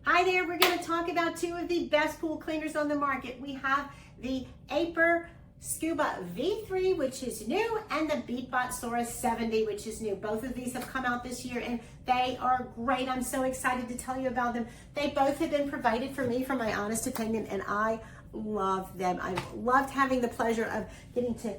Hi there, we're going to talk about two of the best pool cleaners on the market. We have the AIPER Scuba V3, which is new, and the Sora 70, which is new. Both of these have come out this year and they are great. I'm so excited to tell you about them. They both have been provided for me, for my honest opinion, and I love them. I've loved having the pleasure of getting to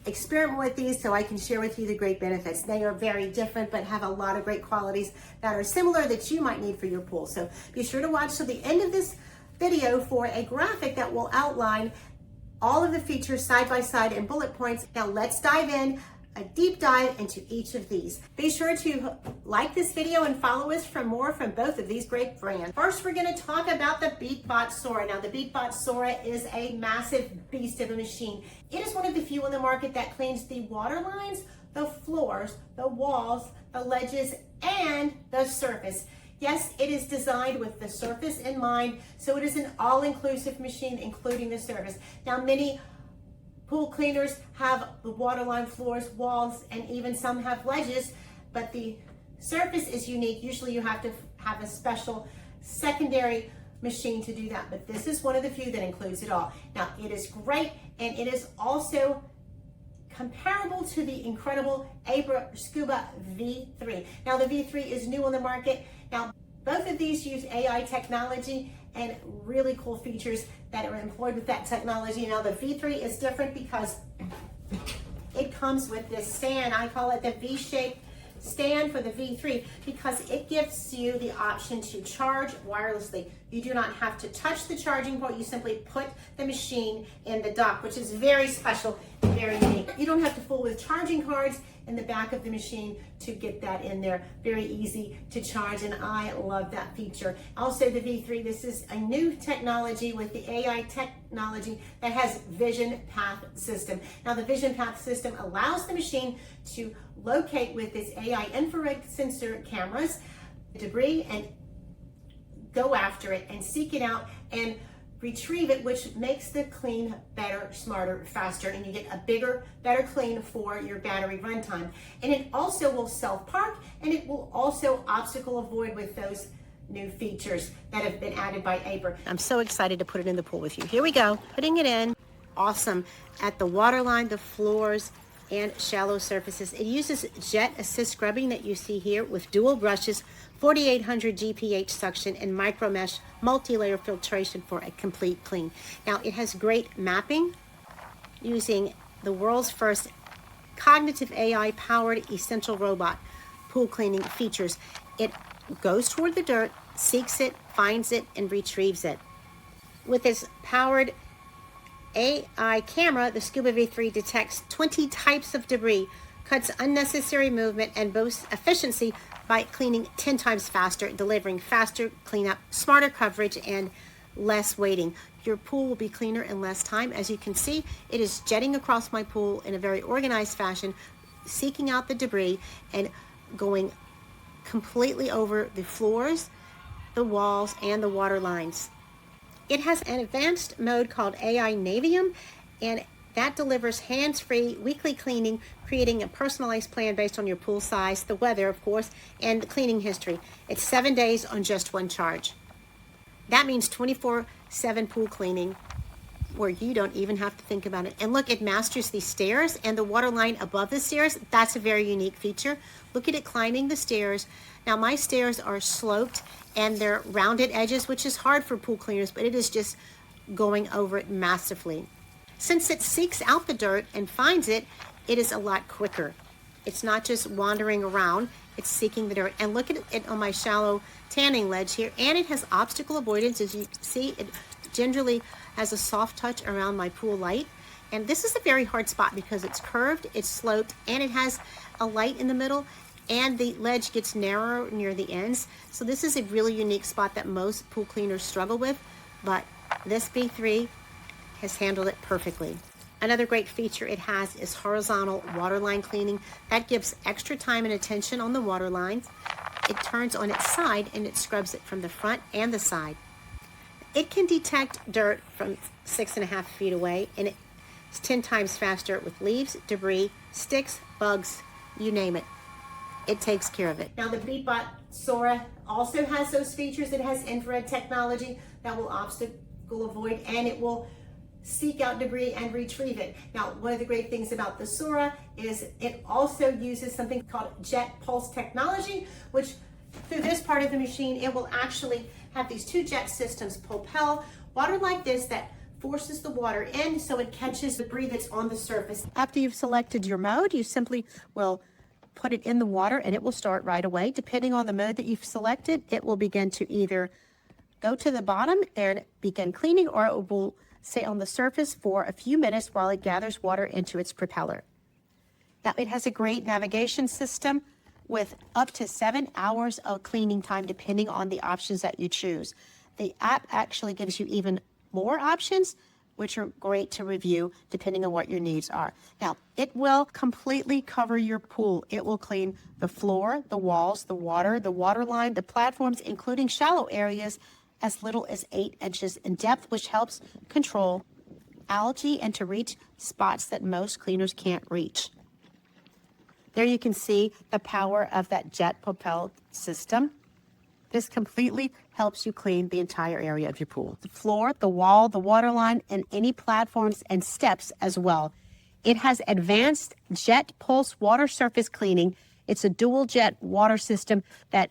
experiment with these so I can share with you the great benefits. They are very different but have a lot of great qualities that are similar that you might need for your pool. So be sure to watch till the end of this video for a graphic that will outline all of the features side by side in bullet points. Now let's dive in, a deep dive into each of these. Be sure to like this video and follow us for more from both of these great brands. First, we're going to talk about the Sora. Now, the Sora is a massive beast of a machine. It is one of the few on the market that cleans the water lines, the floors, the walls, the ledges, and the surface. Yes, it is designed with the surface in mind, so it is an all-inclusive machine, including the surface. Now, many pool cleaners have the waterline, floors, walls, and even some have ledges, but the surface is unique. Usually you have to have a special secondary machine to do that, but this is one of the few that includes it all. Now, it is great, and it is also comparable to the incredible AIPER Scuba V3. Now, the V3 is new on the market. Now, both of these use AI technology and really cool features that are employed with that technology. Now, the V3 is different because it comes with this stand. I call it the V-shaped stand for the V3 because it gives you the option to charge wirelessly. You do not have to touch the charging port. You simply put the machine in the dock, which is very special and very unique. You don't have to fool with charging cards in the back of the machine to get that in there. Very easy to charge, and I love that feature. Also, the V3, this is a new technology with the AI technology that has vision path system. Now, the vision path system allows the machine to locate with its AI infrared sensor cameras debris and go after it and seek it out and retrieve it, which makes the clean better, smarter, faster, and you get a bigger, better clean for your battery runtime. And it also will self-park, and it will also obstacle avoid with those new features that have been added by AIPER. I'm so excited to put it in the pool with you. Here we go, putting it in. Awesome. At the waterline, the floors, and shallow surfaces. It uses jet assist scrubbing that you see here with dual brushes, 4800 GPH suction, and micro mesh multi-layer filtration for a complete clean. Now, it has great mapping using the world's first cognitive AI powered essential robot pool cleaning features. It goes toward the dirt, seeks it, finds it, and retrieves it. With its powered AI camera, the Scuba V3 detects 20 types of debris, cuts unnecessary movement, and boosts efficiency by cleaning 10 times faster, delivering faster cleanup, smarter coverage, and less waiting. Your pool will be cleaner in less time. As you can see, it is jetting across my pool in a very organized fashion, seeking out the debris and going completely over the floors, the walls, and the water lines. It has an advanced mode called AI Navium, and that delivers hands-free weekly cleaning, creating a personalized plan based on your pool size, the weather, of course, and the cleaning history. It's 7 days on just one charge. That means 24/7 pool cleaning where you don't even have to think about it. And look, it masters the stairs and the water line above the stairs. That's a very unique feature. Look at it climbing the stairs. Now, my stairs are sloped and they're rounded edges, which is hard for pool cleaners, but it is just going over it massively. Since it seeks out the dirt and finds it, it is a lot quicker. It's not just wandering around, it's seeking the dirt. And look at it on my shallow tanning ledge here, and it has obstacle avoidance. As you see, it gingerly has a soft touch around my pool light. And this is a very hard spot because it's curved, it's sloped, and it has a light in the middle, and the ledge gets narrower near the ends. So this is a really unique spot that most pool cleaners struggle with, but this V3 has handled it perfectly. Another great feature it has is horizontal waterline cleaning. That gives extra time and attention on the water lines. It turns on its side and it scrubs it from the front and the side. It can detect dirt from 6.5 feet away, and it's 10 times faster with leaves, debris, sticks, bugs, you name it. it takes care of it. Now the BeatBot Sora also has those features. It has infrared technology that will obstacle avoid, and it will seek out debris and retrieve it. Now, one of the great things about the Sora is it also uses something called jet pulse technology, which through this part of the machine, it will actually have these two jet systems propel water like this that forces the water in so it catches debris that's on the surface. After you've selected your mode, you simply will put it in the water and it will start right away. Depending on the mode that you've selected, it will begin to either go to the bottom and begin cleaning, or it will stay on the surface for a few minutes while it gathers water into its propeller. Now, it has a great navigation system with up to 7 hours of cleaning time, depending on the options that you choose. The app actually gives you even more options, which are great to review depending on what your needs are. Now, it will completely cover your pool. It will clean the floor, the walls, the water line, the platforms, including shallow areas, as little as 8 inches in depth, which helps control algae and to reach spots that most cleaners can't reach. There you can see the power of that jet propelled system. This completely helps you clean the entire area of your pool. The floor, the wall, the water line, and any platforms and steps as well. It has advanced jet pulse water surface cleaning. It's a dual jet water system that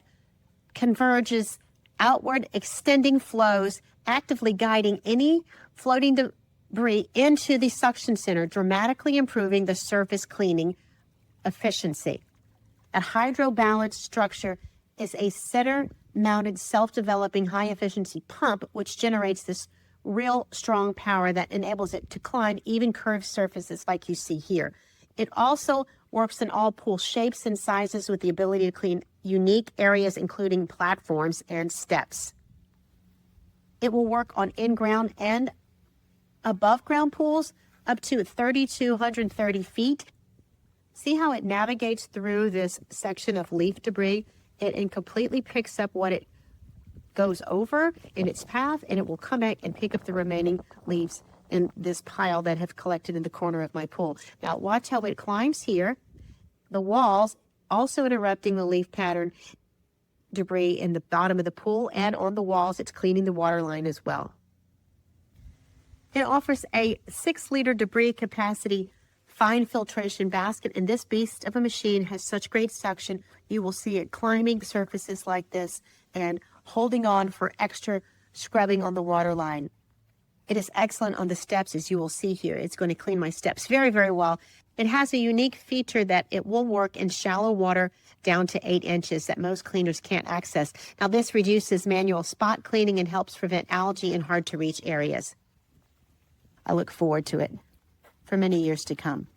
converges outward extending flows, actively guiding any floating debris into the suction center, dramatically improving the surface cleaning efficiency. A hydro-balanced structure is a center-mounted, self-developing, high-efficiency pump which generates this real strong power that enables it to climb even curved surfaces like you see here. It also works in all pool shapes and sizes with the ability to clean unique areas, including platforms and steps. It will work on in-ground and above-ground pools up to 3,230 feet. See how it navigates through this section of leaf debris? It completely picks up what it goes over in its path, and it will come back and pick up the remaining leaves in this pile that have collected in the corner of my pool. Now watch how it climbs here. The walls also interrupting the leaf pattern debris in the bottom of the pool, and on the walls it's cleaning the water line as well. It offers a 6-liter debris capacity fine filtration basket, and this beast of a machine has such great suction. You will see it climbing surfaces like this and holding on for extra scrubbing on the water line. It is excellent on the steps, as you will see here. It's going to clean my steps very, very well. It has a unique feature that it will work in shallow water down to 8 inches that most cleaners can't access. Now, this reduces manual spot cleaning and helps prevent algae in hard-to-reach areas. I look forward to it for many years to come.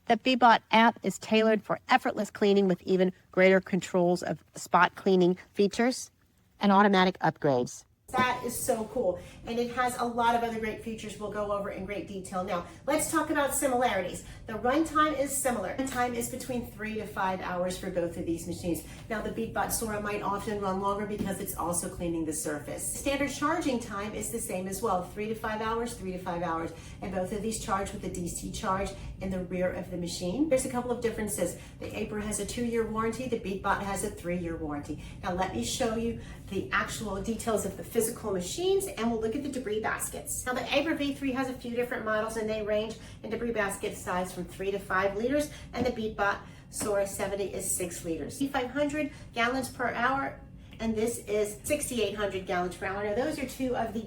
The BeatBot app is tailored for effortless cleaning with even greater controls of spot cleaning features and automatic upgrades. That is so cool, and it has a lot of other great features we'll go over in great detail. Now, let's talk about similarities. The runtime is similar. Runtime is between 3 to 5 hours for both of these machines. Now, the BeatBot Sora might often run longer because it's also cleaning the surface. Standard charging time is the same as well, 3 to 5 hours, 3 to 5 hours, and both of these charge with a DC charge in the rear of the machine. There's a couple of differences. The AIPER has a 2-year warranty, the BeatBot has a 3-year warranty. Now, let me show you the actual details of the physical machines, and we'll look at the debris baskets. Now, the AIPER V3 has a few different models, and they range in debris basket size from 3 to 5 liters, and the BeatBot Sora 70 is 6 liters. 500 gallons per hour, and this is 6,800 gallons per hour. Now, those are two of the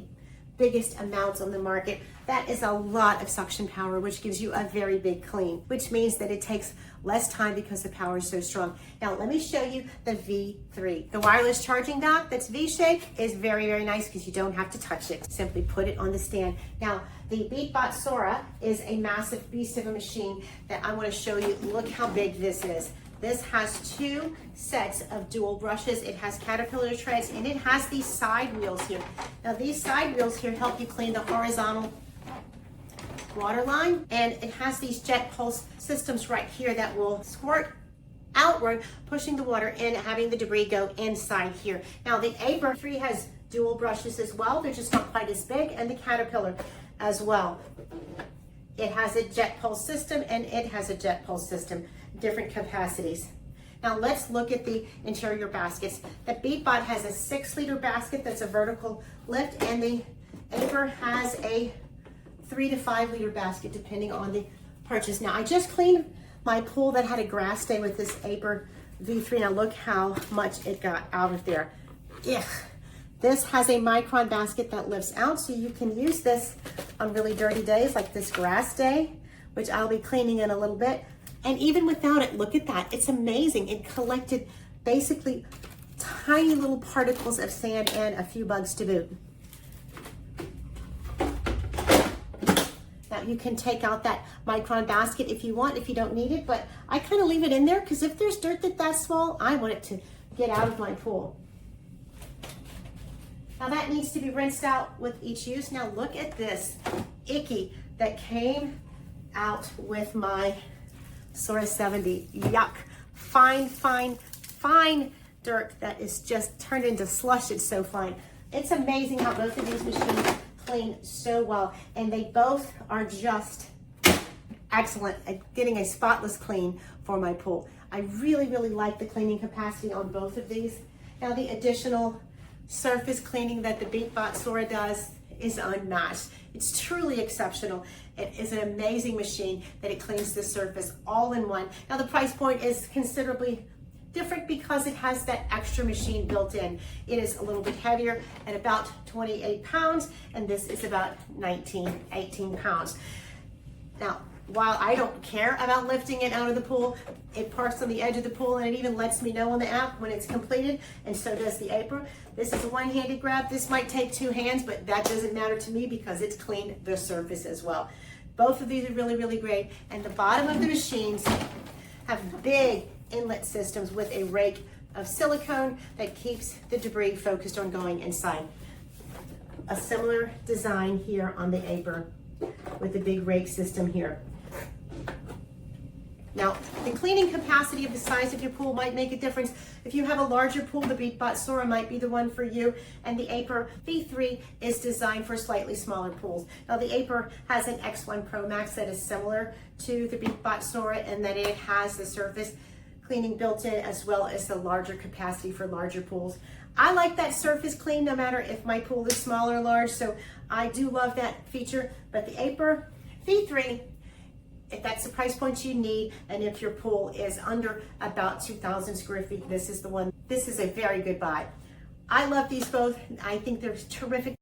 biggest amounts on the market. That is a lot of suction power, which gives you a very big clean, which means that it takes less time because the power is so strong. Now, let me show you the V3. The wireless charging dock that's V-shaped is very, very nice because you don't have to touch it. Simply put it on the stand. Now, the BeatBot Sora is a massive beast of a machine that I want to show you. Look how big this is. This has 2 sets of dual brushes. It has caterpillar treads, and it has these side wheels here. Now, these side wheels here help you clean the horizontal water line, and it has these jet pulse systems right here that will squirt outward, pushing the water in, having the debris go inside here. Now, the AIPER 3 has dual brushes as well. They're just not quite as big, and the caterpillar as well. It has a jet pulse system, and it has a jet pulse system, different capacities. Now let's look at the interior baskets. The BeatBot has a 6-liter basket that's a vertical lift, and the AIPER has a 3 to 5 liter basket depending on the purchase. Now I just cleaned my pool that had a grass day with this AIPER V3. Now look how much it got out of there. Ugh. This has a micron basket that lifts out, so you can use this on really dirty days like this grass day, which I'll be cleaning in a little bit. And even without it, look at that. It's amazing. It collected basically tiny little particles of sand and a few bugs to boot. Now you can take out that micron basket if you want, if you don't need it, but I kind of leave it in there because if there's dirt that's small, I want it to get out of my pool. Now that needs to be rinsed out with each use. Now look at this icky that came out with my Sora 70. Yuck. Fine, fine, fine dirt that is just turned into slush. It's so fine. It's amazing how both of these machines clean so well, and they both are just excellent at getting a spotless clean for my pool. I really, really like the cleaning capacity on both of these. Now the additional surface cleaning that the BeatBot Sora does is unmatched. It's truly exceptional. It is an amazing machine that it cleans the surface all in one. Now the price point is considerably different because it has that extra machine built in. It is a little bit heavier at about 28 pounds, and this is about 18 pounds. Now, while I don't care about lifting it out of the pool, it parks on the edge of the pool, and it even lets me know on the app when it's completed, and so does the AIPER. This is a one-handed grab. This might take 2 hands, but that doesn't matter to me because it's cleaned the surface as well. Both of these are really, really great, and the bottom of the machines have big inlet systems with a rake of silicone that keeps the debris focused on going inside. A similar design here on the AIPER with the big rake system here. Now, the cleaning capacity of the size of your pool might make a difference. If you have a larger pool, the BeatBot Sora might be the one for you, and the AIPER V3 is designed for slightly smaller pools. Now, the AIPER has an X1 Pro Max that is similar to the BeatBot Sora in that it has the surface cleaning built in as well as the larger capacity for larger pools. I like that surface clean no matter if my pool is small or large, so I do love that feature, but the AIPER V3, if that's the price point you need, and if your pool is under about 2,000 square feet, this is the one. This is a very good buy. I love these both. I think they're terrific.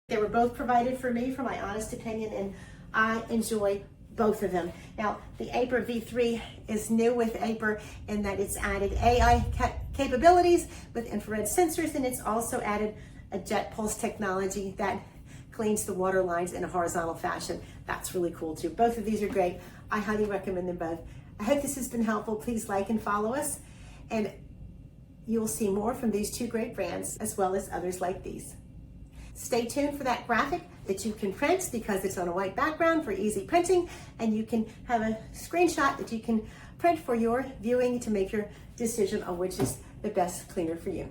They were both provided for me, for my honest opinion, and I enjoy both of them. Now, the AIPER V3 is new with AIPER in that it's added AI capabilities with infrared sensors, and it's also added a jet pulse technology that cleans the water lines in a horizontal fashion. That's really cool too. Both of these are great. I highly recommend them both. I hope this has been helpful. Please like and follow us, and you will see more from these 2 great brands as well as others like these. Stay tuned for that graphic that you can print because it's on a white background for easy printing, and you can have a screenshot that you can print for your viewing to make your decision on which is the best cleaner for you.